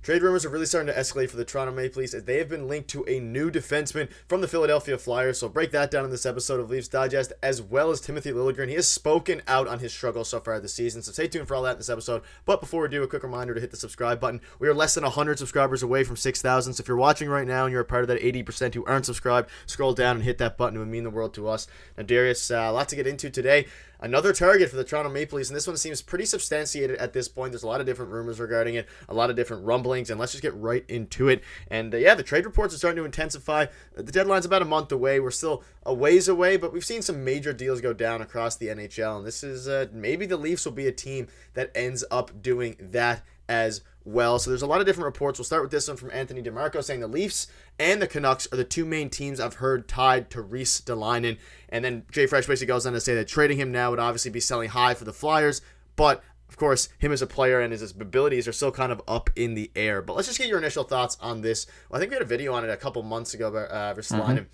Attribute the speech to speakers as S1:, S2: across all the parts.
S1: Trade rumors are really starting to escalate for the Toronto Maple Leafs as they have been linked to a new defenseman from the Philadelphia Flyers. So break that down in this episode of Leafs Digest, as well as Timothy Liljegren. He has spoken out on his struggles so far this season, so stay tuned for all that in this episode. But before we do, a quick reminder to hit the subscribe button. We are less than 100 subscribers away from 6,000, so if you're watching right now and you're a part of that 80% who aren't subscribed, scroll down and hit that button. It would mean the world to us. Now, Darius, a lot to get into today. Another target for the Toronto Maple Leafs, and this one seems pretty substantiated at this point. There's a lot of different rumors regarding it, a lot of different rumblings, and let's just get right into it. And the trade reports are starting to intensify. The deadline's about a month away. We're still a ways away, but we've seen some major deals go down across the NHL, and this is maybe the Leafs will be a team that ends up doing that as well. So there's a lot of different reports. We'll start with this one from Anthony DeMarco saying the Leafs and the Canucks are the two main teams I've heard tied to Ristolainen. And then Jay Fresh basically goes on to say that trading him now would obviously be selling high for the Flyers, but of course, him as a player and his abilities are still kind of up in the air. But let's just get your initial thoughts on this. Well, I think we had a video on it a couple months ago about Ristolainen.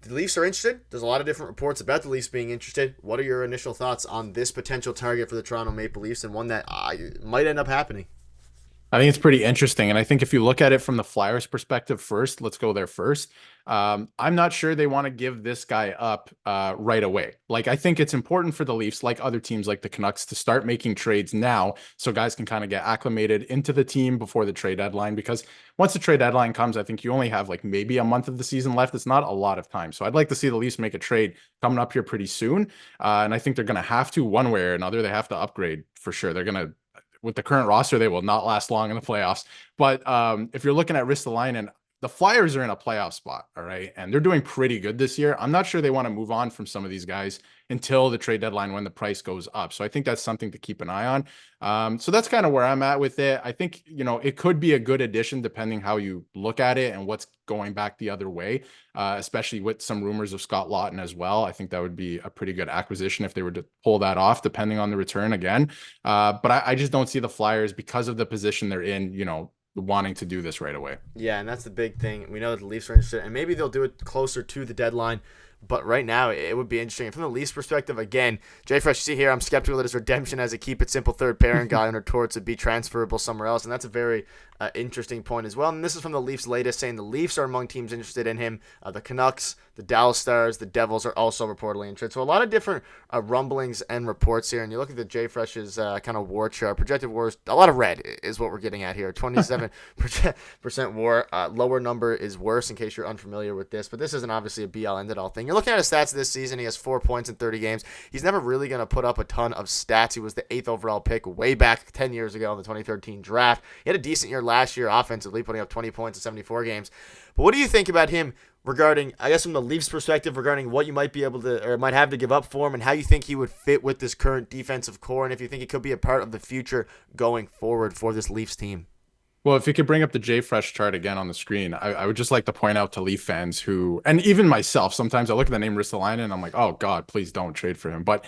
S1: The Leafs are interested. There's a lot of different reports about the Leafs being interested. What are your initial thoughts on this potential target for the Toronto Maple Leafs and one that might end up happening?
S2: I think it's pretty interesting. And I think if you look at it from the Flyers perspective first, let's go there first. I'm not sure they want to give this guy up right away. Like, I think it's important for the Leafs, like other teams like the Canucks, to start making trades now so guys can kind of get acclimated into the team before the trade deadline. Because once the trade deadline comes, I think you only have like maybe a month of the season left. It's not a lot of time. So I'd like to see the Leafs make a trade coming up here pretty soon. And I think they're going to have to, one way or another, they have to upgrade for sure. They're going to, with the current roster, they will not last long in the playoffs. But if you're looking at Ristolainen, the Flyers are in a playoff spot, all right? And they're doing pretty good this year. I'm not sure they want to move on from some of these guys until the trade deadline when the price goes up. So I think that's something to keep an eye on. So that's kind of where I'm at with it. I think, it could be a good addition depending how you look at it and what's going back the other way, especially with some rumors of Scott Laughton as well. I think that would be a pretty good acquisition if they were to pull that off, depending on the return again. But I just don't see the Flyers, because of the position they're in, wanting to do this right away.
S1: Yeah, and that's the big thing. We know that the Leafs are interested, and maybe they'll do it closer to the deadline. But right now, it would be interesting. From the Leafs perspective, again, Jay Fresh, you see here, I'm skeptical that his redemption as a keep-it-simple third-pairing guy under Torts would be transferable somewhere else, and that's a very interesting point as well. And this is from the Leafs' latest, saying the Leafs are among teams interested in him. The Canucks, the Dallas Stars, the Devils are also reportedly interested. So a lot of different rumblings and reports here, and you look at the Jay Fresh's kind of war chart. Projected war is a lot of red is what we're getting at here. 27% war. Lower number is worse, in case you're unfamiliar with this, but this isn't obviously a be-all, end-all thing. You're looking at his stats this season. He has 4 points in 30 games. He's never really going to put up a ton of stats. He was the 8th overall pick way back 10 years ago in the 2013 draft. He had a decent year last year offensively, putting up 20 points in 74 games. But what do you think about him regarding, I guess from the Leafs perspective, regarding what you might be able to, or might have to give up for him, and how you think he would fit with this current defensive core, and if you think he could be a part of the future going forward for this Leafs team?
S2: Well, if you could bring up the Jay Fresh chart again on the screen, I would just like to point out to Leaf fans who, and even myself, sometimes I look at the name Ristolainen and I'm like, oh God, please don't trade for him. But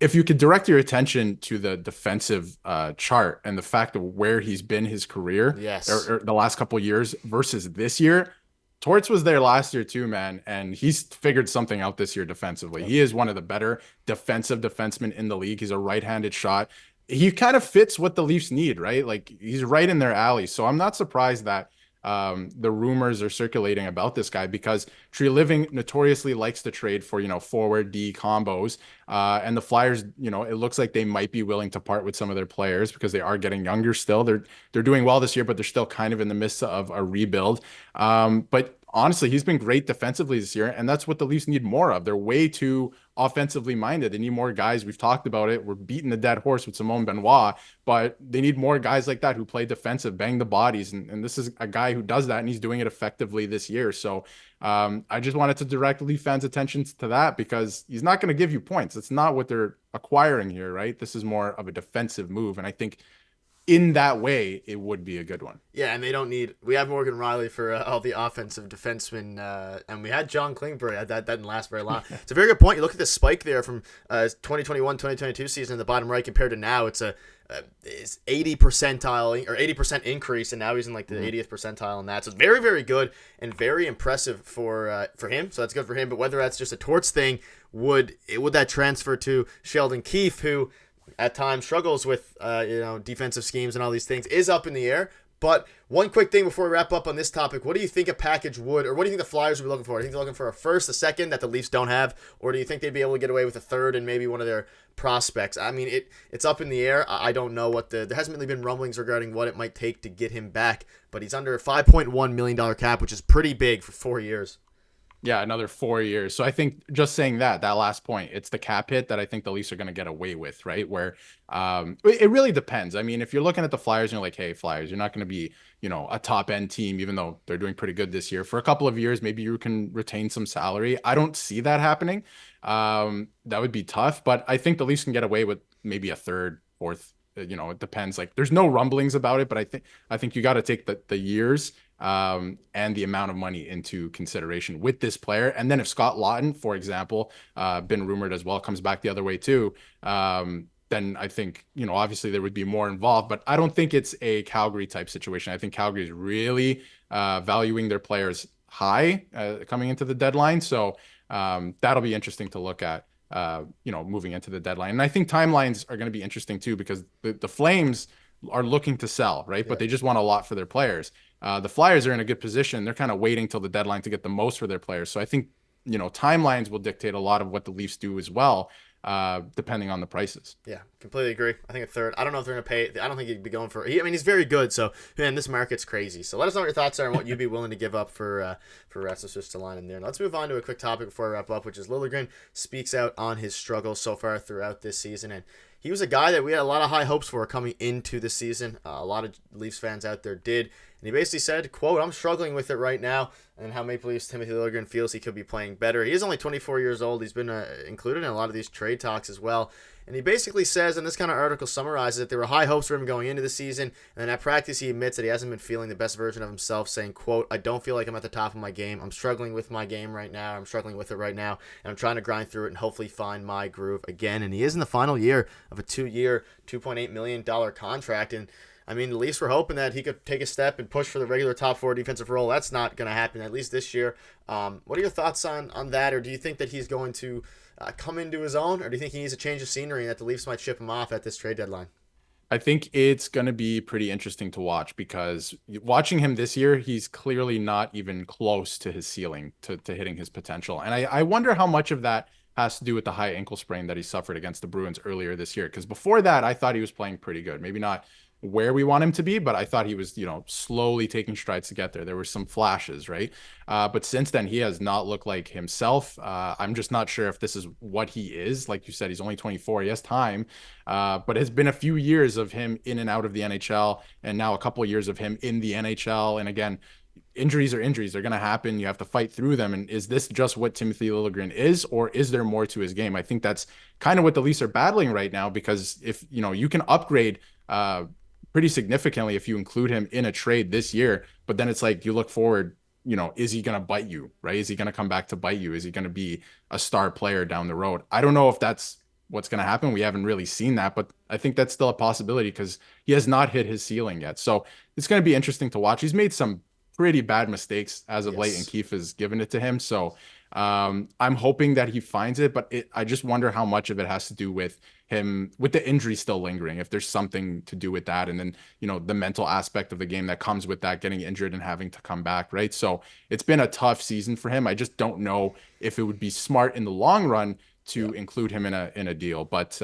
S2: if you could direct your attention to the defensive chart and the fact of where he's been his career,
S1: yes,
S2: or the last couple of years versus this year, Torts was there last year too, man, and he's figured something out this year defensively. He is one of the better defensive defensemen in the league. He's a right-handed shot. He kind of fits what the Leafs need, right? Like, he's right in their alley. So I'm not surprised that the rumors are circulating about this guy, because Tree Living notoriously likes to trade for, forward D combos. And the Flyers, it looks like they might be willing to part with some of their players because they are getting younger still. They're doing well this year, but they're still kind of in the midst of a rebuild. But honestly, he's been great defensively this year, and that's what the Leafs need more of. They're way too offensively minded. They need more guys. We've talked about it. We're beating the dead horse with Simone Benoit, but they need more guys like that who play defensive, bang the bodies. And this is a guy who does that, and he's doing it effectively this year. So I just wanted to direct Leaf fans' attention to that, because he's not going to give you points. It's not what they're acquiring here, right? This is more of a defensive move, and I think in that way, it would be a good one.
S1: Yeah, and they don't need. We have Morgan Riley for all the offensive defensemen, and we had John Klingberg. That didn't last very long. It's a very good point. You look at the spike there from 2021-2022 season in the bottom right compared to now. It's 80 percentile or 80% increase, and now he's in like the 80th percentile in that. So it's very, very good and very impressive for him. So that's good for him. But whether that's just a Torts thing, would that transfer to Sheldon Keefe, who at times struggles with defensive schemes and all these things, is up in the air. But one quick thing before we wrap up on this topic, what do you think a package would, or what do you think the Flyers would be looking for? Do you think they're looking for a first, a second that the Leafs don't have, or do you think they'd be able to get away with a third and maybe one of their prospects? I mean, it's up in the air. I don't know there hasn't really been rumblings regarding what it might take to get him back, but he's under a $5.1 million cap, which is pretty big for 4 years.
S2: Yeah, another 4 years. So I think just saying that last point, it's the cap hit that I think the Leafs are going to get away with, right? Where it really depends. I mean, if you're looking at the Flyers and you're like, hey, Flyers, you're not going to be, a top end team, even though they're doing pretty good this year. For a couple of years, maybe you can retain some salary. I don't see that happening. That would be tough, but I think the Leafs can get away with maybe a third, fourth. It depends. Like, there's no rumblings about it, but I think you got to take the years and the amount of money into consideration with this player. And then if Scott Laughton, for example, been rumored as well, comes back the other way too, then I think, obviously there would be more involved, but I don't think it's a Calgary type situation. I think Calgary is really valuing their players high coming into the deadline. So that'll be interesting to look at. Moving into the deadline. And I think timelines are going to be interesting too, because the Flames are looking to sell, right? Yeah. But they just want a lot for their players. The Flyers are in a good position. They're kind of waiting till the deadline to get the most for their players. So I think, timelines will dictate a lot of what the Leafs do as well, depending on the prices.
S1: Yeah, completely agree. I think a third. I don't know if they're going to pay. I don't think he'd be going for. He's very good. So, man, this market's crazy. So let us know what your thoughts are and what you'd be willing to give up for Rasmus Ristolainen there. Now let's move on to a quick topic before I wrap up, which is Liljegren speaks out on his struggles so far throughout this season. And he was a guy that we had a lot of high hopes for coming into the season. A lot of Leafs fans out there did. And he basically said, quote, "I'm struggling with it right now," and how Maple Leafs Timothy Liljegren feels he could be playing better. He is only 24 years old. He's been included in a lot of these trade talks as well. And he basically says, and this kind of article summarizes that there were high hopes for him going into the season. And then at practice, he admits that he hasn't been feeling the best version of himself, saying, quote, "I don't feel like I'm at the top of my game. I'm struggling with my game right now. I'm struggling with it right now. And I'm trying to grind through it and hopefully find my groove again." And he is in the final year of a 2-year, $2.8 million contract. And I mean, the Leafs were hoping that he could take a step and push for the regular top 4 defensive role. That's not going to happen, at least this year. What are your thoughts on that? Or do you think that he's going to come into his own? Or do you think he needs a change of scenery and that the Leafs might ship him off at this trade deadline?
S2: I think it's going to be pretty interesting to watch, because watching him this year, he's clearly not even close to his ceiling, to hitting his potential. And I wonder how much of that has to do with the high ankle sprain that he suffered against the Bruins earlier this year. Because before that, I thought he was playing pretty good. Maybe not where we want him to be, but I thought he was, slowly taking strides to get there. There were some flashes, right? But since then, he has not looked like himself. I'm just not sure if this is what he is. Like you said, he's only 24. He has time, but it's been a few years of him in and out of the NHL, and now a couple of years of him in the NHL. And again, injuries are injuries. They're going to happen. You have to fight through them. And is this just what Timothy Liljegren is, or is there more to his game? I think that's kind of what the Leafs are battling right now, because if, you can upgrade pretty significantly if you include him in a trade this year, but then it's like you look forward, is he going to bite you, right? Is he going to come back to bite you? Is he going to be a star player down the road? I don't know if that's what's going to happen. We haven't really seen that, but I think that's still a possibility because he has not hit his ceiling yet. So it's going to be interesting to watch. He's made some pretty bad mistakes as of late, and Keefe has given it to him. So I'm hoping that he finds it, but I just wonder how much of it has to do with him, with the injury still lingering, if there's something to do with that. And then, the mental aspect of the game that comes with that, getting injured and having to come back, right? So it's been a tough season for him. I just don't know if it would be smart in the long run to include him in a deal. But,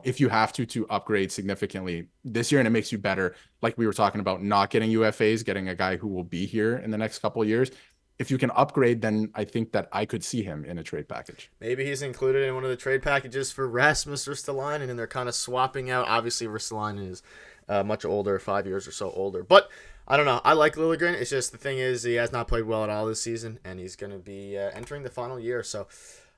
S2: if you have to upgrade significantly this year and it makes you better, like we were talking about, not getting UFAs, getting a guy who will be here in the next couple of years, if you can upgrade, then I think that I could see him in a trade package.
S1: Maybe he's included in one of the trade packages for Rasmus Ristolainen, and they're kind of swapping out. Obviously, Ristolainen is much older, 5 years or so older. But I don't know. I like Liljegren. It's just the thing is he has not played well at all this season, and he's going to be entering the final year. So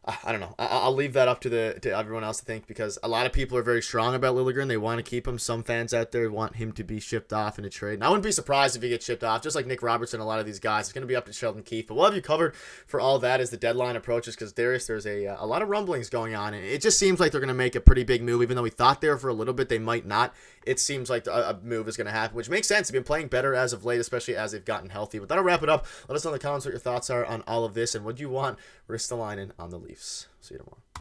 S1: I don't know. I'll leave that up to everyone else to think, because a lot of people are very strong about Liljegren. They want to keep him. Some fans out there want him to be shipped off in a trade. And I wouldn't be surprised if he gets shipped off, just like Nick Robertson. A lot of these guys, it's going to be up to Sheldon Keefe. But we'll have you covered for all that as the deadline approaches, because there's a lot of rumblings going on, and it just seems like they're going to make a pretty big move. Even though we thought there for a little bit they might not, it seems like a move is going to happen, which makes sense. They've been playing better as of late, especially as they've gotten healthy. But that'll wrap it up. Let us know in the comments what your thoughts are on all of this, and would you want Ristolainen on the Leafs. See you tomorrow.